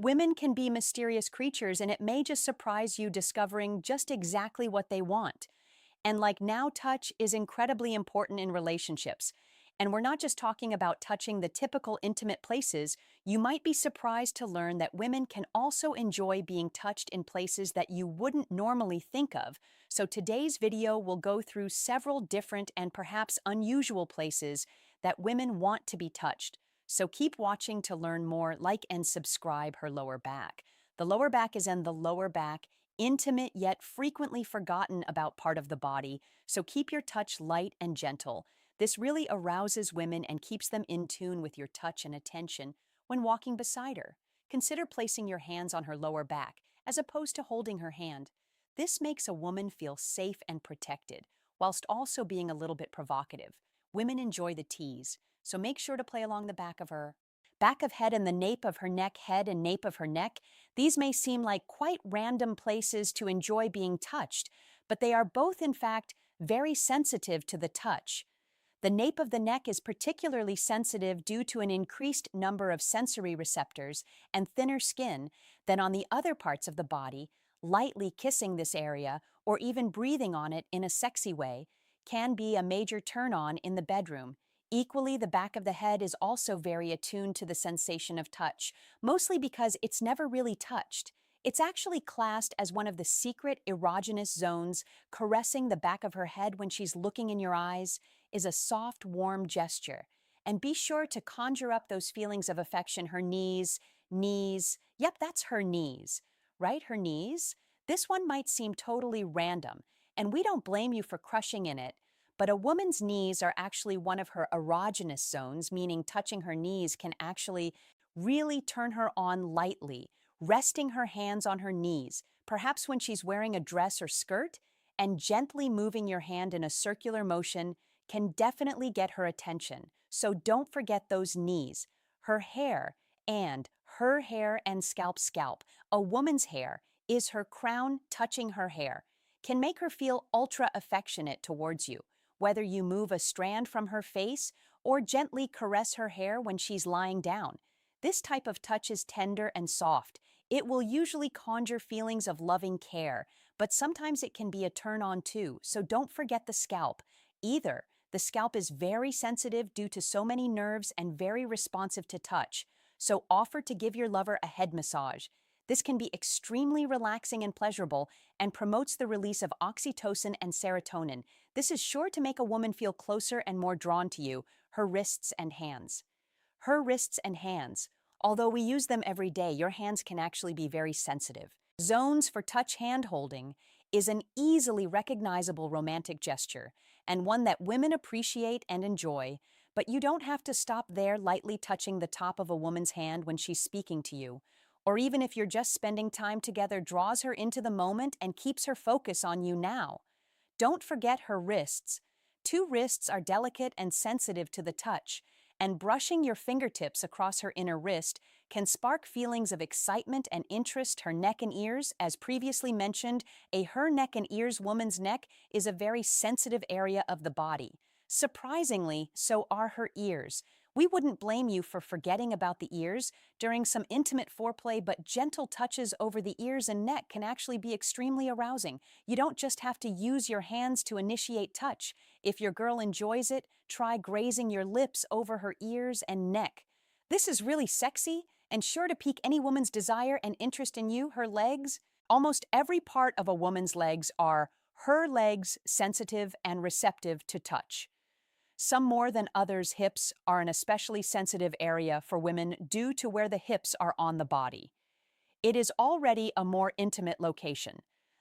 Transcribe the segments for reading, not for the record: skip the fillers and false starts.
Women can be mysterious creatures, and it may just surprise you discovering just exactly what they want. And like now, touch is incredibly important in relationships. And we're not just talking about touching the typical intimate places. You might be surprised to learn that women can also enjoy being touched in places that you wouldn't normally think of. So today's video will go through several different and perhaps unusual places that women want to be touched. So keep watching to learn more. Like and subscribe. Her lower back. The lower back is in the lower back, intimate yet frequently forgotten about part of the body, so keep your touch light and gentle. This really arouses women and keeps them in tune with your touch and attention when walking beside her. Consider placing your hands on her lower back as opposed to holding her hand. This makes a woman feel safe and protected, whilst also being a little bit provocative. Women enjoy the tease, so make sure to play along the back of head and the nape of her neck, head and nape of her neck. These may seem like quite random places to enjoy being touched, but they are both, in fact, very sensitive to the touch. The nape of the neck is particularly sensitive due to an increased number of sensory receptors and thinner skin than on the other parts of the body. Lightly kissing this area or even breathing on it in a sexy way can be a major turn-on in the bedroom. Equally, the back of the head is also very attuned to the sensation of touch, mostly because it's never really touched. It's actually classed as one of the secret erogenous zones. Caressing the back of her head when she's looking in your eyes is a soft, warm gesture. And be sure to conjure up those feelings of affection. Her knees. Yep, that's her knees, right? Her knees. This one might seem totally random, and we don't blame you for crushing in it, but a woman's knees are actually one of her erogenous zones, meaning touching her knees can actually really turn her on lightly. Resting her hands on her knees, perhaps when she's wearing a dress or skirt, and gently moving your hand in a circular motion can definitely get her attention. So don't forget those knees. Her hair and scalp. A woman's hair is her crown. Touching her hair can make her feel ultra affectionate towards you. Whether you move a strand from her face or gently caress her hair when she's lying down, this type of touch is tender and soft. It will usually conjure feelings of loving care, but sometimes it can be a turn-on too, so don't forget the scalp. Either the scalp is very sensitive due to so many nerves and very responsive to touch, so offer to give your lover a head massage. This can be extremely relaxing and pleasurable and promotes the release of oxytocin and serotonin. This is sure to make a woman feel closer and more drawn to you. Her wrists and hands. Her wrists and hands. Although we use them every day, your hands can actually be very sensitive. Zones for touch hand holding is an easily recognizable romantic gesture and one that women appreciate and enjoy, but you don't have to stop there. Lightly touching the top of a woman's hand when she's speaking to you, or even if you're just spending time together, draws her into the moment and keeps her focus on you now. Don't forget her wrists. Two wrists are delicate and sensitive to the touch, and brushing your fingertips across her inner wrist can spark feelings of excitement and interest. Her neck and ears, as previously mentioned, her neck and ears woman's neck is a very sensitive area of the body. Surprisingly, so are her ears. We wouldn't blame you for forgetting about the ears during some intimate foreplay, but gentle touches over the ears and neck can actually be extremely arousing. You don't just have to use your hands to initiate touch. If your girl enjoys it, try grazing your lips over her ears and neck. This is really sexy and sure to pique any woman's desire and interest in you. Her legs. Almost every part of a woman's legs are her legs sensitive and receptive to touch. Some more than others. Hips are an especially sensitive area for women due to where the hips are on the body. It is already a more intimate location.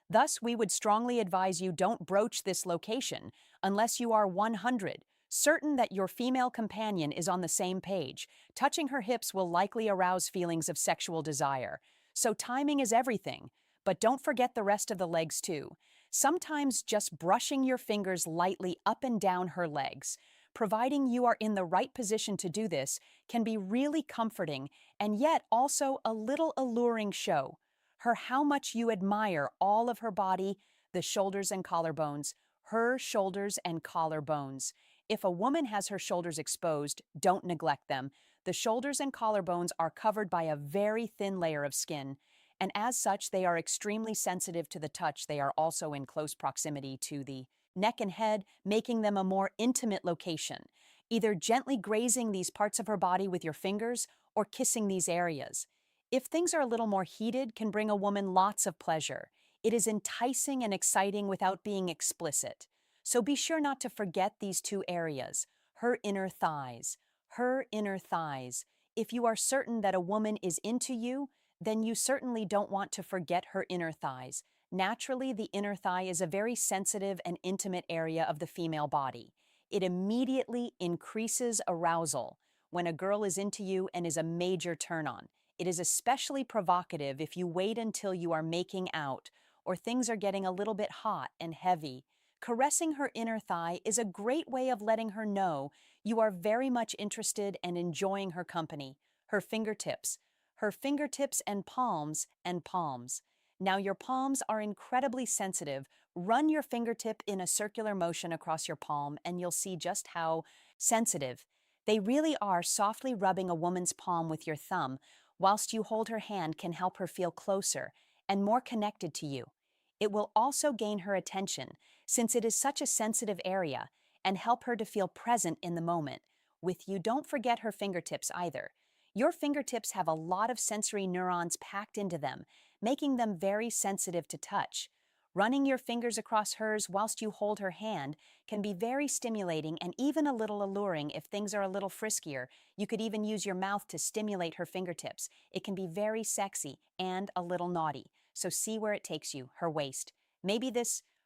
Thus, we would strongly advise you don't broach this location unless you are 100% certain that your female companion is on the same page. Touching her hips will likely arouse feelings of sexual desire. So timing is everything, but don't forget the rest of the legs too. Sometimes just brushing your fingers lightly up and down her legs, providing you are in the right position to do this, can be really comforting and yet also a little alluring. Show her how much you admire all of her body, the shoulders and collarbones, her shoulders and collarbones. If a woman has her shoulders exposed, don't neglect them. The shoulders and collarbones are covered by a very thin layer of skin, and as such, they are extremely sensitive to the touch. They are also in close proximity to the neck and head, making them a more intimate location. Either gently grazing these parts of her body with your fingers or kissing these areas. If things are a little more heated, can bring a woman lots of pleasure. It is enticing and exciting without being explicit. So be sure not to forget these two areas, her inner thighs. Her inner thighs. If you are certain that a woman is into you, then you certainly don't want to forget her inner thighs. Naturally, the inner thigh is a very sensitive and intimate area of the female body. It immediately increases arousal when a girl is into you and is a major turn-on. It is especially provocative if you wait until you are making out or things are getting a little bit hot and heavy. Caressing her inner thigh is a great way of letting her know you are very much interested and enjoying her company. Her fingertips. Her fingertips and palms and palms. Now your palms are incredibly sensitive. Run your fingertip in a circular motion across your palm and you'll see just how sensitive. They really are. Softly rubbing a woman's palm with your thumb whilst you hold her hand can help her feel closer and more connected to you. It will also gain her attention since it is such a sensitive area and help her to feel present in the moment. With you, don't forget her fingertips either. Your fingertips have a lot of sensory neurons packed into them, making them very sensitive to touch. Running your fingers across hers whilst you hold her hand can be very stimulating and even a little alluring if things are a little friskier. You could even use your mouth to stimulate her fingertips. It can be very sexy and a little naughty. So see where it takes you, her waist.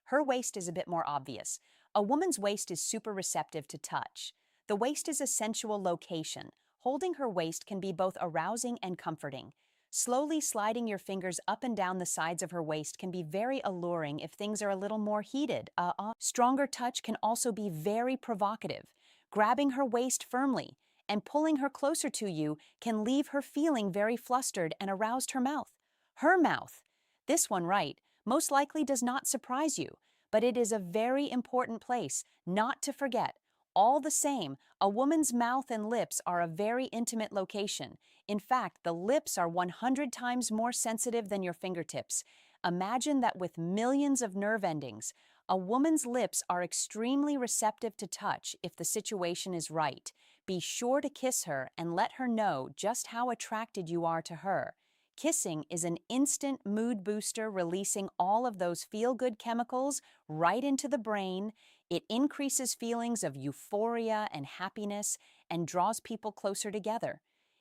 Her waist is a bit more obvious. A woman's waist is super receptive to touch. The waist is a sensual location. Holding her waist can be both arousing and comforting. Slowly sliding your fingers up and down the sides of her waist can be very alluring if things are a little more heated. Stronger touch can also be very provocative. Grabbing her waist firmly and pulling her closer to you can leave her feeling very flustered and aroused her mouth. Her mouth. This one, right, most likely does not surprise you, but it is a very important place not to forget. All the same, a woman's mouth and lips are a very intimate location. In fact, the lips are 100 times more sensitive than your fingertips. Imagine that with millions of nerve endings, a woman's lips are extremely receptive to touch if the situation is right. Be sure to kiss her and let her know just how attracted you are to her. Kissing is an instant mood booster, releasing all of those feel-good chemicals right into the brain. It increases feelings of euphoria and happiness and draws people closer together.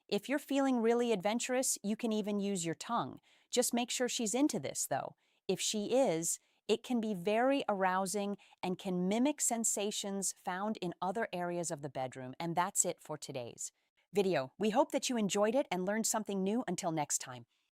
If you're feeling really adventurous, you can even use your tongue. Just make sure she's into this, though. If she is, it can be very arousing and can mimic sensations found in other areas of the bedroom. And that's it for today's video. We hope that you enjoyed it and learned something new. Until next time.